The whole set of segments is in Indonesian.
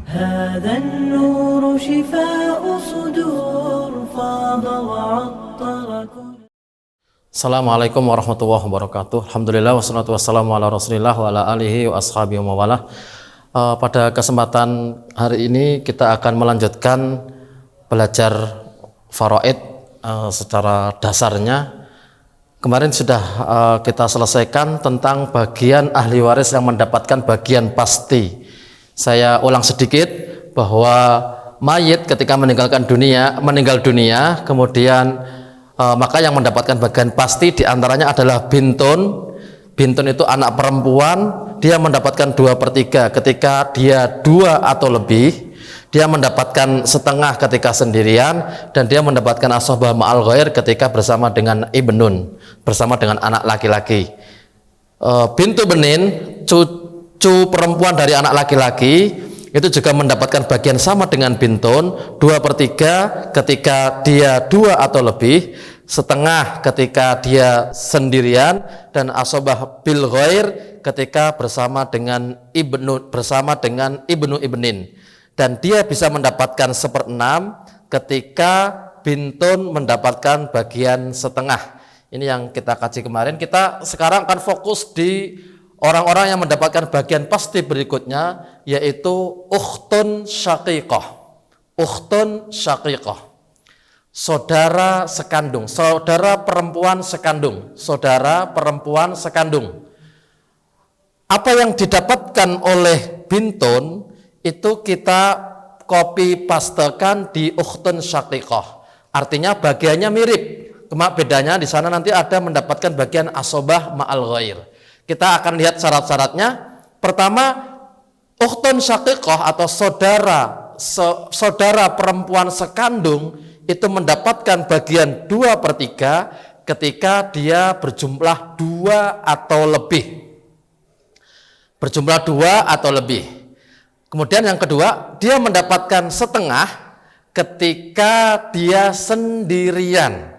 هذا النور شفاء صدور فاض وعطر كل. Assalamualaikum warahmatullahi wabarakatuh. Alhamdulillah wassalatu wassalamu ala rasulillah wa ala alihi wa ashabihi wa mawalah. Pada kesempatan hari ini kita akan melanjutkan belajar faraid secara dasarnya. Kemarin sudah kita selesaikan tentang bagian ahli waris yang mendapatkan bagian pasti. Saya ulang sedikit bahwa mayit ketika meninggal dunia, kemudian maka yang mendapatkan bagian pasti diantaranya adalah bintun. Bintun itu anak perempuan, dia mendapatkan 2/3 ketika dia 2 atau lebih, dia mendapatkan setengah ketika sendirian, dan dia mendapatkan asobah ma'al ghair ketika bersama dengan ibnun, bersama dengan anak laki-laki. Bintu benin, cucu perempuan dari anak laki-laki, itu juga mendapatkan bagian sama dengan bintun, 2/3 ketika dia 2 atau lebih, setengah ketika dia sendirian, dan asobah bil ghair ketika bersama dengan ibnu ibnin, dan dia bisa mendapatkan 1/6 ketika bintun mendapatkan bagian setengah. Ini yang kita kaji kemarin. Kita sekarang akan fokus di orang-orang yang mendapatkan bagian pasti berikutnya, yaitu ukhtun syaqiqah. Ukhtun syaqiqah, saudara sekandung, saudara perempuan sekandung, saudara perempuan sekandung. Apa yang didapatkan oleh bintun itu kita copy pastekan di ukhtun syaqiqah. Artinya bagiannya mirip, cuma bedanya di sana nanti ada mendapatkan bagian asobah ma'al ghair. Kita akan lihat syarat-syaratnya. Pertama, ukhtun syaqiqah atau saudara perempuan sekandung itu mendapatkan bagian 2/3 ketika dia berjumlah 2 atau lebih. Berjumlah 2 atau lebih. Kemudian yang kedua, dia mendapatkan setengah ketika dia sendirian.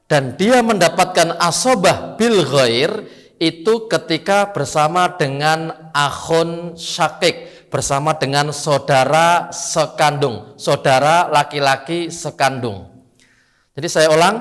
Dan dia mendapatkan asobah bil ghair itu ketika bersama dengan akhun syakik, bersama dengan saudara sekandung, saudara laki-laki sekandung. Jadi saya ulang,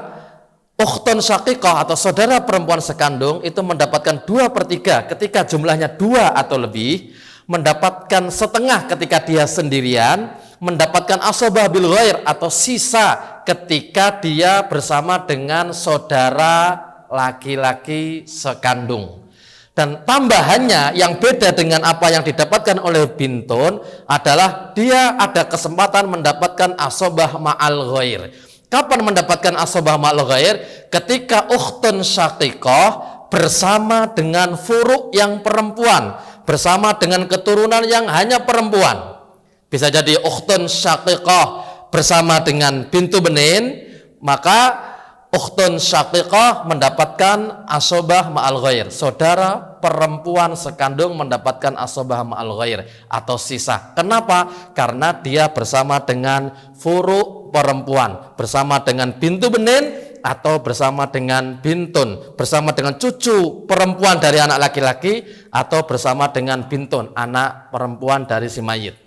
ukhtun syaqiqah atau saudara perempuan sekandung itu mendapatkan 2/3 ketika jumlahnya 2 atau lebih, mendapatkan setengah ketika dia sendirian, mendapatkan asobah bil ghair atau sisa ketika dia bersama dengan saudara laki-laki sekandung. Dan tambahannya yang beda dengan apa yang didapatkan oleh bintun adalah dia ada kesempatan mendapatkan asobah ma'al ghair. Kapan mendapatkan asobah ma'al ghair? Ketika ukhtun syaqiqah bersama dengan furuk yang perempuan, bersama dengan keturunan yang hanya perempuan. Bisa jadi ukhtun syaqiqah bersama dengan bintu benin, maka ukhtun syaqiqah mendapatkan asobah ma'al ghair. Saudara perempuan sekandung mendapatkan asobah ma'al ghair atau sisa. Kenapa? Karena dia bersama dengan furuk perempuan, bersama dengan bintu benin atau bersama dengan bintun, bersama dengan cucu perempuan dari anak laki-laki atau bersama dengan bintun, anak perempuan dari si mayit.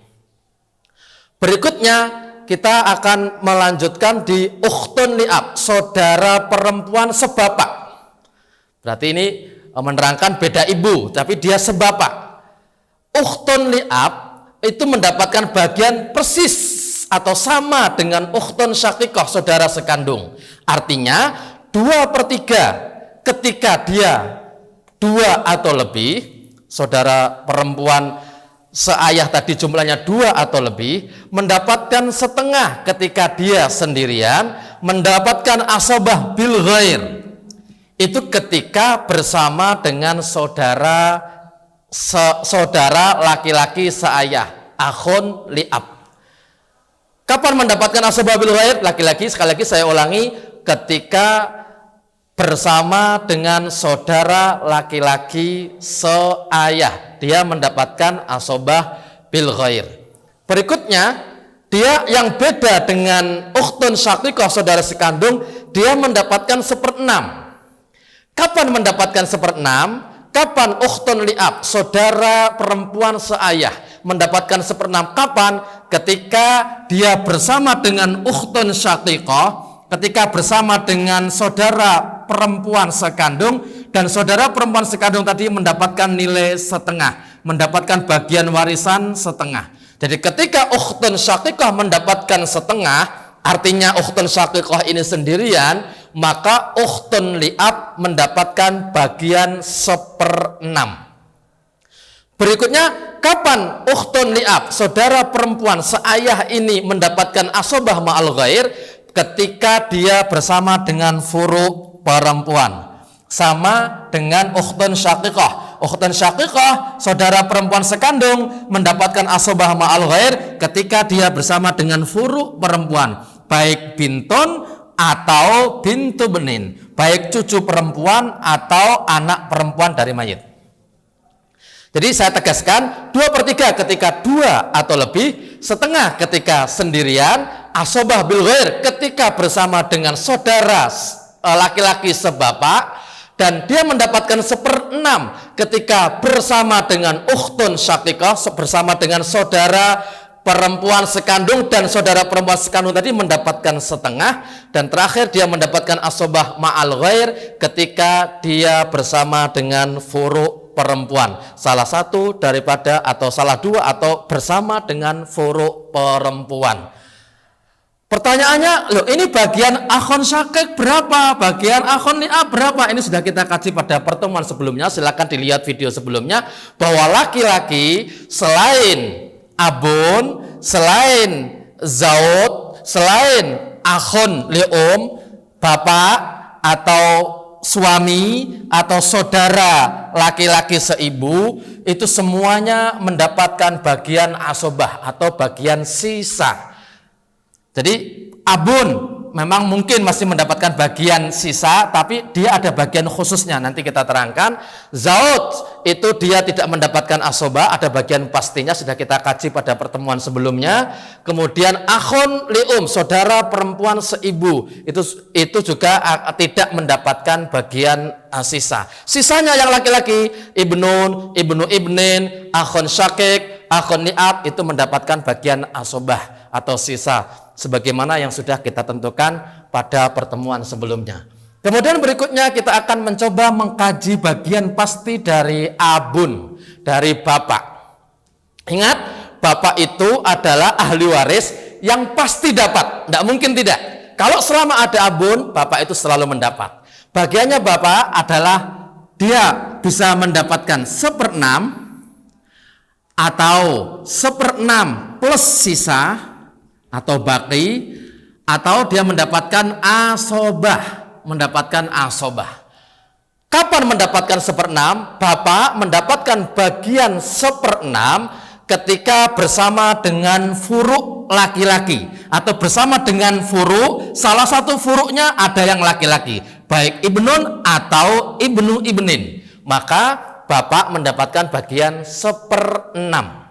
Berikutnya kita akan melanjutkan di ukhtun li'ab, saudara perempuan sebapak. Berarti ini menerangkan beda ibu, tapi dia sebapak. Ukhtun li'ab itu mendapatkan bagian persis atau sama dengan ukhtun syaqiqah, saudara sekandung. Artinya 2/3 ketika dia 2 atau lebih, saudara perempuan seayah tadi jumlahnya 2 atau lebih, mendapatkan setengah ketika dia sendirian, mendapatkan asobah bil ghair. Itu ketika bersama dengan saudara laki-laki seayah, akhun li'ab. Kapan mendapatkan asobah bil ghair? Laki-laki, sekali lagi saya ulangi, ketika bersama dengan saudara laki-laki seayah, dia mendapatkan asobah bil ghair. Berikutnya, dia yang beda dengan ukhtun syaqiqah, saudara sekandung, dia mendapatkan 1/6. Kapan mendapatkan 1/6? Kapan ukhtun li'ab, saudara perempuan seayah, mendapatkan seperenam kapan? Ketika dia bersama dengan ukhtun syaqiqah, ketika bersama dengan saudara perempuan sekandung, dan saudara perempuan sekandung tadi mendapatkan nilai setengah, mendapatkan bagian warisan setengah. Jadi ketika ukhtun syaqiqah mendapatkan setengah, artinya ukhtun syaqiqah ini sendirian, maka ukhtun li'ab mendapatkan bagian 1/6. Berikutnya, kapan ukhtun li'ab, saudara perempuan seayah ini mendapatkan asobah ma'al ghair? Ketika dia bersama dengan furu perempuan, sama dengan ukhtun syaqiqah. Ukhtun syaqiqah, saudara perempuan sekandung mendapatkan asobah ma'al ghair ketika dia bersama dengan furu perempuan, baik bintun atau bintu benin, baik cucu perempuan atau anak perempuan dari mayit. Jadi saya tegaskan 2/3 ketika 2 atau lebih, setengah ketika sendirian, asobah bil ghair ketika bersama dengan saudara laki-laki sebapak, dan dia mendapatkan 1/6 ketika bersama dengan ukhtun syaqiqah, bersama dengan saudara perempuan sekandung, dan saudara perempuan sekandung tadi mendapatkan setengah, dan terakhir dia mendapatkan asobah ma'al ghair ketika dia bersama dengan furu perempuan, salah satu daripada atau salah dua atau bersama dengan furu perempuan. Pertanyaannya, loh ini bagian akhon syakik berapa? Bagian akhon li'ab berapa? Ini sudah kita kaji pada pertemuan sebelumnya, silakan dilihat video sebelumnya, bahwa laki-laki selain abun, selain zaud, selain akhon li'um, bapak atau suami atau saudara laki-laki seibu, itu semuanya mendapatkan bagian asobah atau bagian sisa. Jadi abun memang mungkin masih mendapatkan bagian sisa, tapi dia ada bagian khususnya, nanti kita terangkan. Zaud itu dia tidak mendapatkan asobah, ada bagian pastinya, sudah kita kaji pada pertemuan sebelumnya. Kemudian akhun li'um, saudara perempuan seibu, itu juga tidak mendapatkan bagian sisa. Sisanya yang laki-laki, ibnun, ibnu ibnin, akhun syakik, akhun li'ab, itu mendapatkan bagian asobah atau sisa, sebagaimana yang sudah kita tentukan pada pertemuan sebelumnya. Kemudian berikutnya kita akan mencoba mengkaji bagian pasti dari abun, dari bapak. Ingat, bapak itu adalah ahli waris yang pasti dapat, tidak mungkin tidak. Kalau selama ada abun, bapak itu selalu mendapat. Bagiannya bapak adalah dia bisa mendapatkan 1/6 atau 1/6 plus sisa atau baki, atau dia mendapatkan asobah. Kapan mendapatkan 1/6? Bapak mendapatkan bagian 1/6 ketika bersama dengan furu laki-laki, atau bersama dengan furu, salah satu furunya ada yang laki-laki, baik ibnun atau ibnu ibnin, maka bapak mendapatkan bagian 1/6.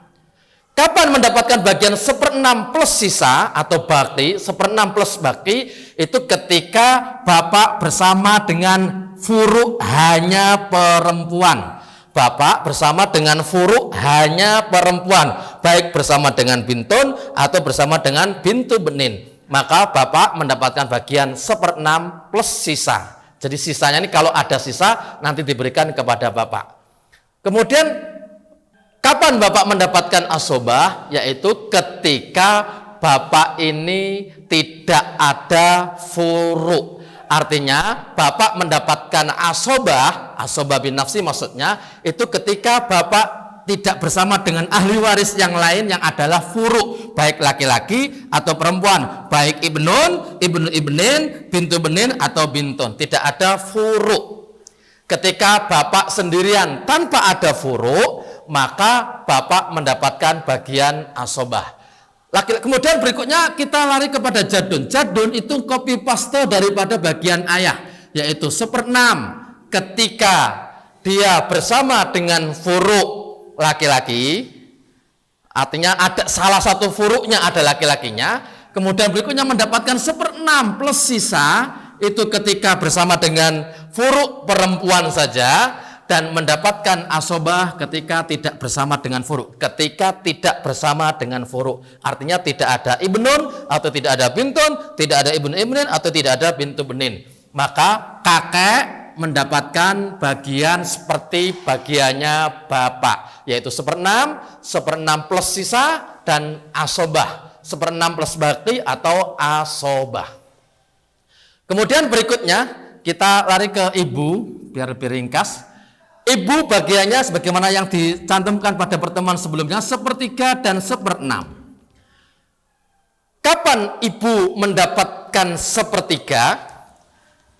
Kapan mendapatkan bagian 1/6 plus sisa atau baki, 1/6 plus baki, itu ketika bapak bersama dengan furu hanya perempuan. Bapak bersama dengan furu hanya perempuan, baik bersama dengan bintun atau bersama dengan bintu benin, maka bapak mendapatkan bagian 1/6 plus sisa. Jadi sisanya ini kalau ada sisa nanti diberikan kepada bapak. Kemudian kapan bapak mendapatkan asobah? Yaitu ketika bapak ini tidak ada furu. Artinya bapak mendapatkan asobah bin nafsi maksudnya, itu ketika bapak tidak bersama dengan ahli waris yang lain yang adalah furu, baik laki-laki atau perempuan, baik ibnun, ibnu ibnin, bintu benin atau bintun, tidak ada furu. Ketika bapak sendirian tanpa ada furu, maka bapak mendapatkan bagian asobah. Kemudian berikutnya kita lari kepada jadun. Jadun itu copy paste daripada bagian ayah, yaitu 1/6 ketika dia bersama dengan furu laki-laki, artinya ada salah satu furunya ada laki-lakinya. Kemudian berikutnya mendapatkan 1/6 plus sisa, itu ketika bersama dengan furu perempuan saja. dan mendapatkan asobah ketika tidak bersama dengan furu. Ketika tidak bersama dengan furu, artinya tidak ada ibnun atau tidak ada bintun, tidak ada ibnu ibnin atau tidak ada bintu benin. Maka kakek mendapatkan bagian seperti bagiannya bapak, yaitu 1/6, 1/6 plus sisa, dan asobah 1/6 plus baki atau asobah. Kemudian berikutnya kita lari ke ibu, biar lebih ringkas. Ibu bagiannya sebagaimana yang dicantumkan pada pertemuan sebelumnya, 1/3 dan 1/6. Kapan ibu mendapatkan 1/3?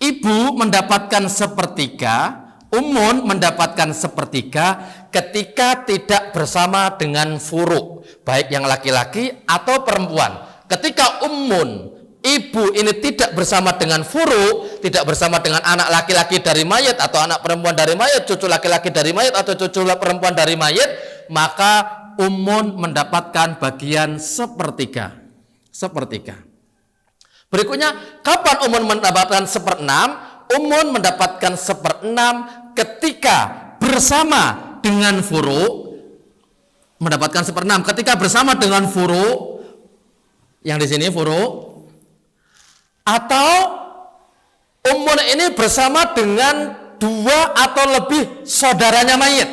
Ibu mendapatkan 1/3, umun mendapatkan 1/3 ketika tidak bersama dengan furu, baik yang laki-laki atau perempuan. Ketika umun, ibu ini tidak bersama dengan furu, tidak bersama dengan anak laki-laki dari mayit atau anak perempuan dari mayit, cucu laki-laki dari mayit atau cucu perempuan dari mayit, maka umun mendapatkan bagian 1/3. Berikutnya, kapan umun mendapatkan 1/6? Umun mendapatkan 1/6 ketika bersama dengan furu, mendapatkan 1/6 ketika bersama dengan furu, yang di sini furu, atau umun ini bersama dengan 2 atau lebih saudaranya mayit.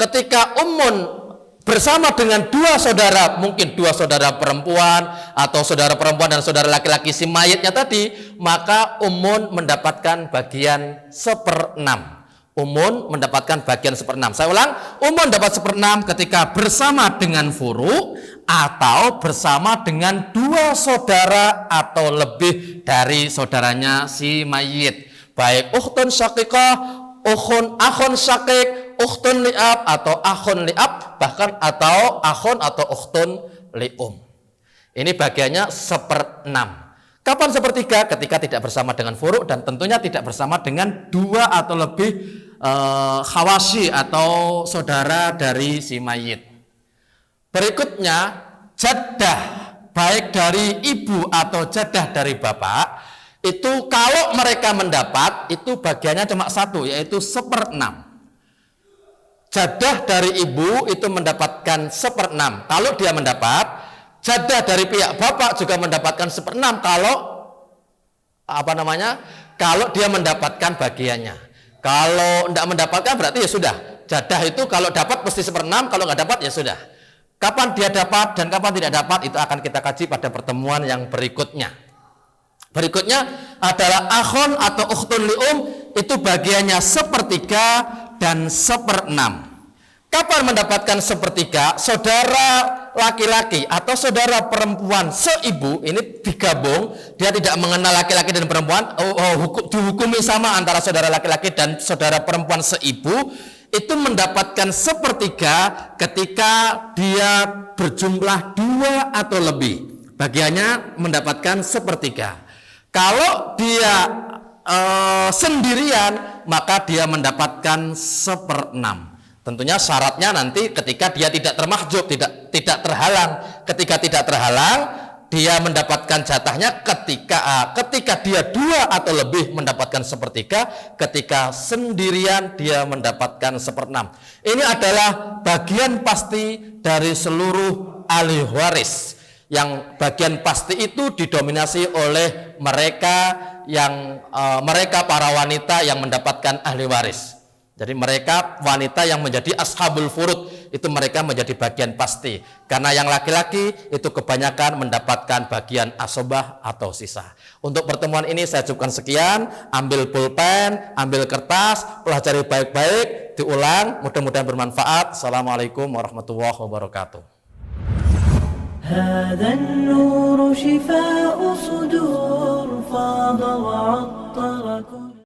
Ketika umun bersama dengan 2 saudara, mungkin 2 saudara perempuan atau saudara perempuan dan saudara laki-laki si mayitnya tadi, maka umun mendapatkan bagian 1/6. Umun mendapatkan bagian 1/6. Saya ulang, umun dapat 1/6 ketika bersama dengan furu atau bersama dengan 2 saudara atau lebih dari saudaranya si mayit, baik ukhtun syaqiqah, akhun syakik, ukhtun li'ab atau akhun li'ab, bahkan atau akhun atau ukhtun li'um. Ini bagiannya 1/6. Kapan 1/3? Ketika tidak bersama dengan furu dan tentunya tidak bersama dengan 2 atau lebih khawasi atau saudara dari si mayit. Berikutnya, jaddah, baik dari ibu atau jaddah dari bapak, itu kalau mereka mendapat, itu bagiannya cuma 1, yaitu 1/6. Jaddah dari ibu itu mendapatkan 1/6 kalau dia mendapat. Jaddah dari pihak bapak juga mendapatkan 1/6 kalau kalau dia mendapatkan bagiannya. Kalau tidak mendapatkan berarti ya sudah. Jaddah itu kalau dapat pasti 1/6, kalau nggak dapat ya sudah. Kapan dia dapat dan kapan tidak dapat itu akan kita kaji pada pertemuan yang berikutnya. Berikutnya adalah akhun atau ukhtun li'um, itu bagiannya 1/3 dan 1/6. Kapan mendapatkan 1/3? Saudara laki-laki atau saudara perempuan seibu ini digabung, dia tidak mengenal laki-laki dan perempuan, dihukumi sama antara saudara laki-laki dan saudara perempuan seibu, itu mendapatkan 1/3 ketika dia berjumlah 2 atau lebih, bagiannya mendapatkan 1/3. Kalau dia sendirian, maka dia mendapatkan 1/6. Tentunya syaratnya nanti ketika dia tidak termahjub, tidak terhalang. Ketika tidak terhalang, dia mendapatkan jatahnya ketika dia 2 atau lebih mendapatkan 1/3, ketika sendirian dia mendapatkan 1/6. Ini adalah bagian pasti dari seluruh ahli waris. Yang bagian pasti itu didominasi oleh mereka para wanita yang mendapatkan ahli waris. Jadi mereka wanita yang menjadi ashabul furud, itu mereka menjadi bagian pasti. Karena yang laki-laki itu kebanyakan mendapatkan bagian asobah atau sisa. Untuk pertemuan ini saya cukupkan sekian. Ambil pulpen, ambil kertas, pelajari baik-baik, diulang. Mudah-mudahan bermanfaat. Assalamualaikum warahmatullahi wabarakatuh. هذا النور شفاء صدور فاض وعطر كل